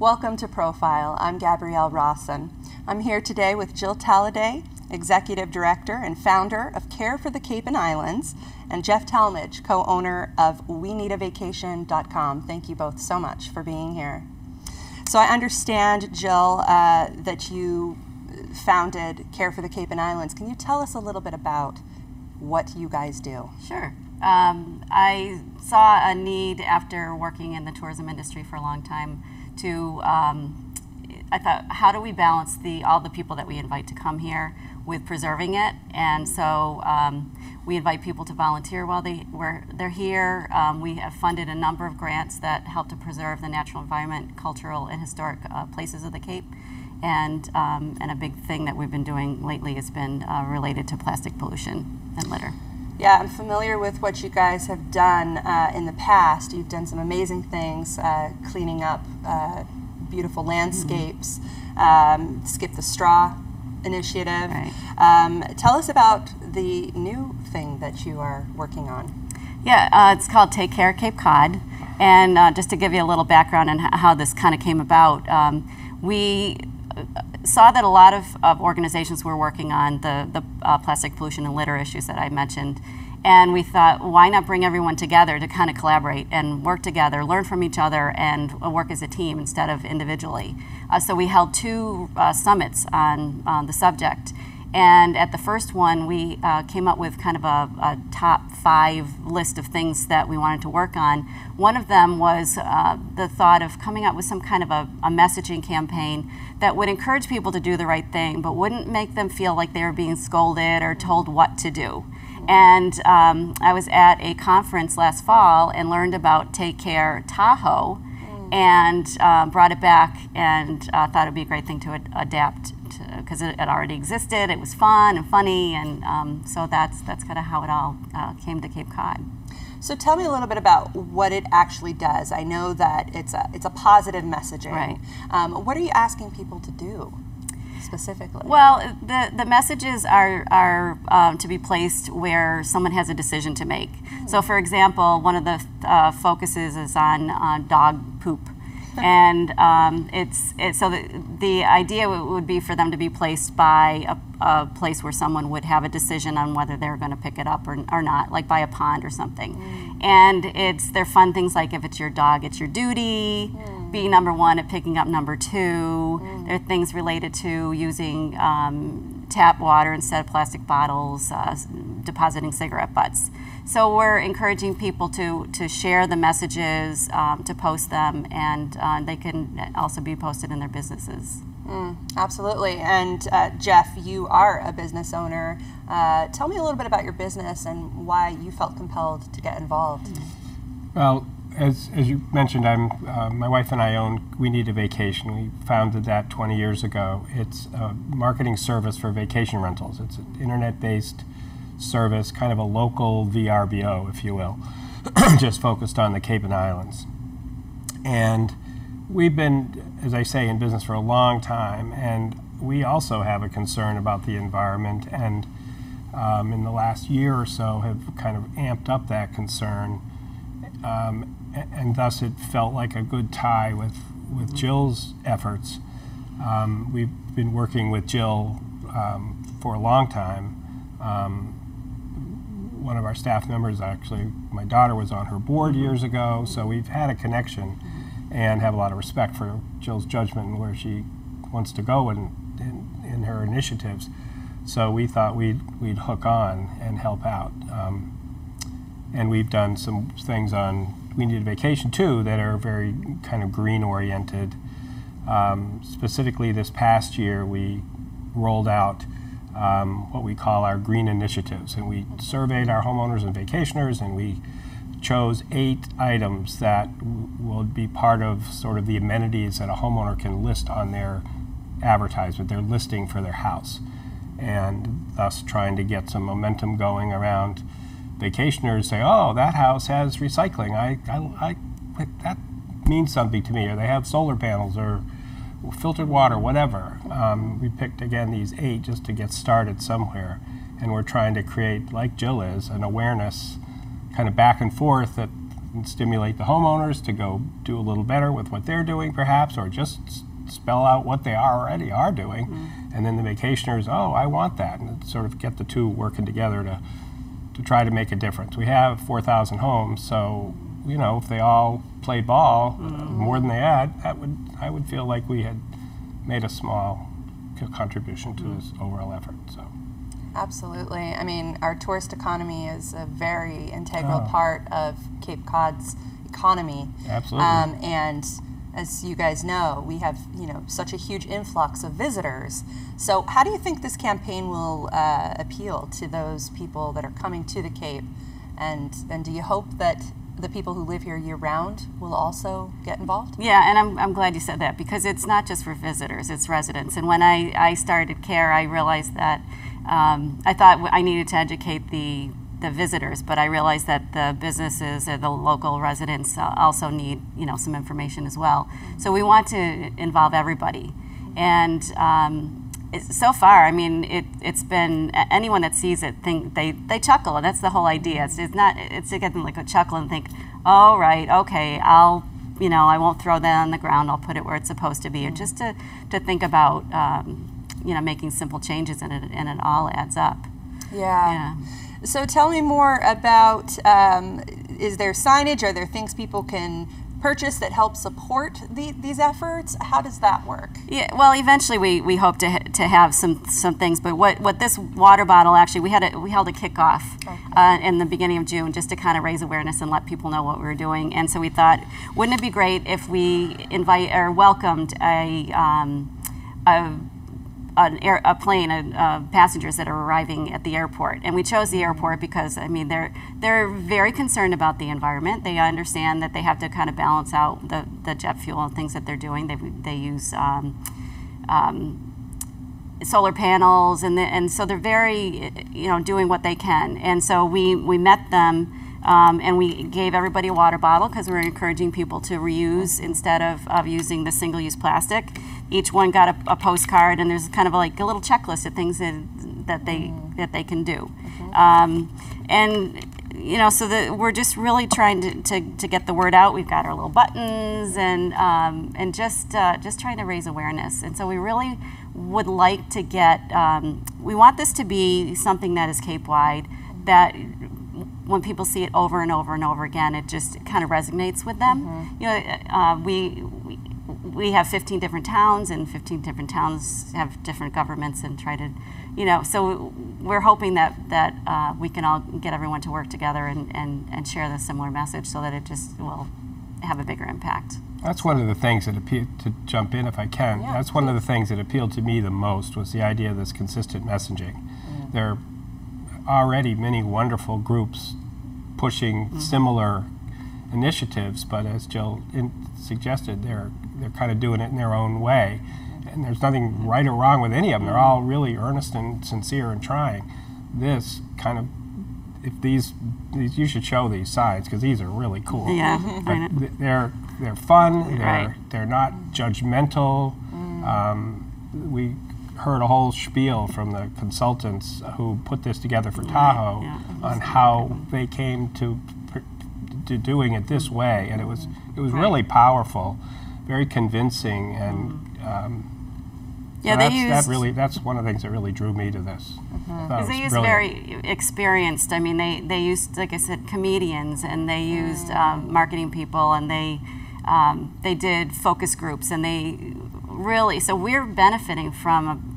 Welcome to Profile. I'm Gabrielle Rawson. I'm here today with Jill Talleyday, Executive Director and founder of Care for the Cape and Islands, and Jeff Talmadge, co-owner of WeNeedAVacation.com. Thank you both so much for being here. So I understand, Jill, that you founded Care for the Cape and Islands. Can you tell us a little bit about what you guys do? Sure. I saw a need after working in the tourism industry for a long time to, I thought, how do we balance all the people that we invite to come here with preserving it? And so we invite people to volunteer while they're here. We have funded a number of grants that help to preserve the natural environment, cultural and historic places of the Cape. And a big thing that we've been doing lately has been related to plastic pollution and litter. Yeah, I'm familiar with what you guys have done in the past. You've done some amazing things, cleaning up beautiful landscapes, Skip the Straw initiative. Right. Tell us about the new thing that you are working on. Yeah, it's called Take Care Cape Cod. And just to give you a little background on how this kind of came about, we saw that a lot of organizations were working on the plastic pollution and litter issues that I mentioned. And we thought, why not bring everyone together to kind of collaborate and work together, learn from each other, and work as a team instead of individually. So we held two summits on the subject. And at the first one, we came up with kind of a top 5 list of things that we wanted to work on. One of them was the thought of coming up with some kind of a messaging campaign that would encourage people to do the right thing, but wouldn't make them feel like they were being scolded or told what to do. And I was at a conference last fall and learned about Take Care Tahoe, and brought it back and thought it would be a great thing to adapt because it already existed. It was fun and funny, and so that's kind of how it all came to Cape Cod. So tell me a little bit about what it actually does. I know that it's a positive messaging. Right. What are you asking people to do specifically? Well, the messages are to be placed where someone has a decision to make. So, for example, one of the focuses is on dog poop. And so the idea would be for them to be placed by a place where someone would have a decision on whether they're going to pick it up or not, like by a pond or something. And they're fun things like if it's your dog, it's your duty. Be number 1 at picking up number 2. There are things related to using tap water instead of plastic bottles, depositing cigarette butts. So we're encouraging people to share the messages, to post them, and they can also be posted in their businesses. Absolutely. And Jeff, you are a business owner. Tell me a little bit about your business and why you felt compelled to get involved. Well, as you mentioned, my wife and I own We Need a Vacation. We founded that 20 years ago. It's a marketing service for vacation rentals. It's an internet-based service, kind of a local VRBO, if you will, just focused on the Cape and Islands. And we've been, as I say, in business for a long time, and we also have a concern about the environment, and in the last year or so have kind of amped up that concern. And thus it felt like a good tie with Jill's efforts. We've been working with Jill for a long time. One of our staff members, actually, my daughter was on her board years ago, so we've had a connection and have a lot of respect for Jill's judgment and where she wants to go in her initiatives. So we thought we'd hook on and help out. And we've done some things on We Need a Vacation too that are very kind of green oriented. Specifically this past year we rolled out what we call our green initiatives, and we surveyed our homeowners and vacationers, and we chose 8 items that will be part of sort of the amenities that a homeowner can list on their advertisement, their listing for their house, and thus trying to get some momentum going around vacationers. Say, oh, that house has recycling. That means something to me. Or they have solar panels or filtered water, whatever. We picked, again, these 8 just to get started somewhere. And we're trying to create, like Jill is, an awareness kind of back and forth that and stimulate the homeowners to go do a little better with what they're doing, perhaps, or just spell out what they already are doing. And then the vacationers, oh, I want that, and sort of get the two working together to try to make a difference. We have 4,000 homes, so you know, if they all played ball more than they had, I would feel like we had made a small contribution to this overall effort. So. Absolutely. I mean, our tourist economy is a very integral part of Cape Cod's economy. Absolutely. And as you guys know, we have, you know, such a huge influx of visitors. So how do you think this campaign will appeal to those people that are coming to the Cape? And do you hope that the people who live here year-round will also get involved? Yeah, and I'm glad you said that, because it's not just for visitors, it's residents. And when I started CARE, I realized that I thought I needed to educate the visitors, but I realized that the businesses or the local residents also need, you know, some information as well. So we want to involve everybody. And so far, I mean, it's been, anyone that sees it, they chuckle, and that's the whole idea. It's to get them like a chuckle and think, oh, right, okay, you know, I won't throw that on the ground, I'll put it where it's supposed to be, or just to think about, you know, making simple changes, and it all adds up. Yeah. So tell me more about, is there signage? Are there things people can purchase that help support these efforts? How does that work? Yeah, well, eventually we hope to have some things, but what this water bottle, actually, we held a kickoff in the beginning of June, just to kind of raise awareness and let people know what we were doing. And so we thought, wouldn't it be great if we welcomed a plane of passengers that are arriving at the airport. And we chose the airport because, I mean, they're very concerned about the environment. They understand that they have to kind of balance out the jet fuel and things that they're doing. They use solar panels, and so they're very, you know, doing what they can. And so we met them, and we gave everybody a water bottle, because we were encouraging people to reuse instead of using the single-use plastic. Each one got a postcard, and there's kind of like a little checklist of things that they can do. And you know, so we're just really trying to get the word out. We've got our little buttons, and just trying to raise awareness. And so we really would like to get, we want this to be something that is Cape-wide, that when people see it over and over and over again, it just kind of resonates with them. You know, we have 15 different towns, and 15 different towns have different governments, and try to, you know, so we're hoping that we can all get everyone to work together and share the similar message, so that it just will have a bigger impact. That's one of the things that appealed, to jump in if I can, that's one of the things that appealed to me the most, was the idea of this consistent messaging. There are already many wonderful groups pushing similar initiatives, but as Jill suggested, they're kind of doing it in their own way. And there's nothing right or wrong with any of them. They're all really earnest and sincere and trying. This kind of, if these you should show these signs, because these are really cool. Yeah, but they're fun. Right. They're not judgmental. We heard a whole spiel from the consultants who put this together for Tahoe on how they came to doing it this way, and it was really powerful, very convincing, and yeah, so that's one of the things that really drew me to this. Because they used very experienced. I mean, they used, like I said, comedians, and they used marketing people, and they did focus groups, and they really, so we're benefiting from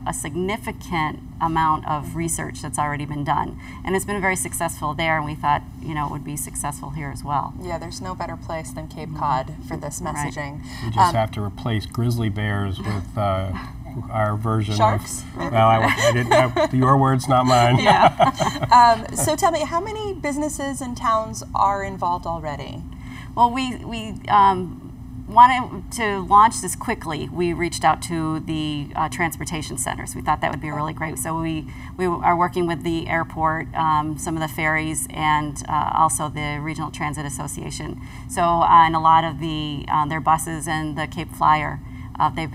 a significant amount of research that's already been done, and it's been very successful there, and we thought, you know, it would be successful here as well. Yeah, there's no better place than Cape Cod for this messaging. We just have to replace grizzly bears with our version sharks? of, well, I didn't, your words, not mine. Yeah. So tell me, how many businesses and towns are involved already? Well, we wanted to launch this quickly. We reached out to the transportation centers. We thought that would be really great. So we are working with the airport, some of the ferries, and also the Regional Transit Association. So on a lot of their buses and the Cape Flyer, they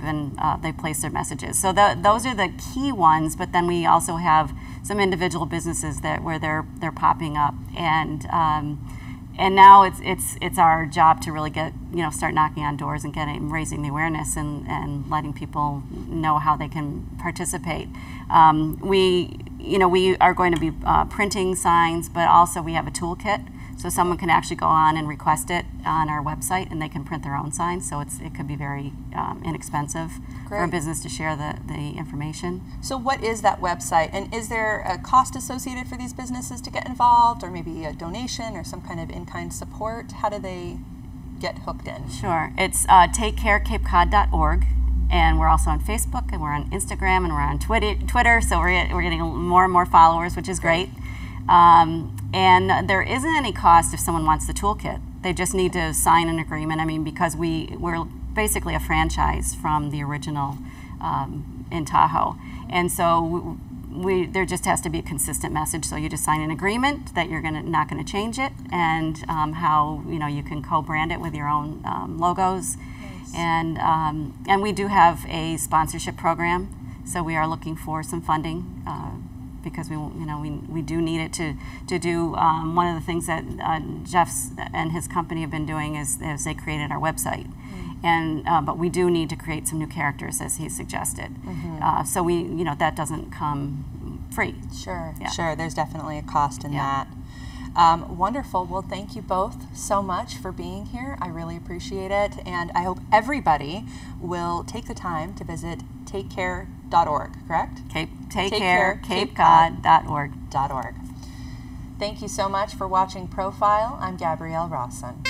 placed their messages. So those are the key ones. But then we also have some individual businesses where they're popping up, and and now it's our job to really get, start knocking on doors and raising the awareness and letting people know how they can participate. We are going to be printing signs, but also we have a toolkit, so someone can actually go on and request it on our website, and they can print their own signs. So it could be very inexpensive for a business to share the information. So what is that website, and is there a cost associated for these businesses to get involved, or maybe a donation or some kind of in-kind support? How do they get hooked in? Sure. It's takecarecapecod.org. And we're also on Facebook, and we're on Instagram, and we're on Twitter. So we're getting more and more followers, which is great. And there isn't any cost if someone wants the toolkit. They just need to sign an agreement. I mean, because we're basically a franchise from the original in Tahoe, and so there just has to be a consistent message. So you just sign an agreement that you're not going to change it, and how you can co-brand it with your own logos. And we do have a sponsorship program, so we are looking for some funding because we do need it to do one of the things that Jeff's and his company have been doing is they created our website, and but we do need to create some new characters as he suggested. So that doesn't come free. Sure, Yeah. sure. There's definitely a cost in that. Wonderful. Well, thank you both so much for being here. I really appreciate it, and I hope everybody will take the time to visit takecare.org, correct? takecarecapecod.org. Thank you so much for watching Profile. I'm Gabrielle Rawson.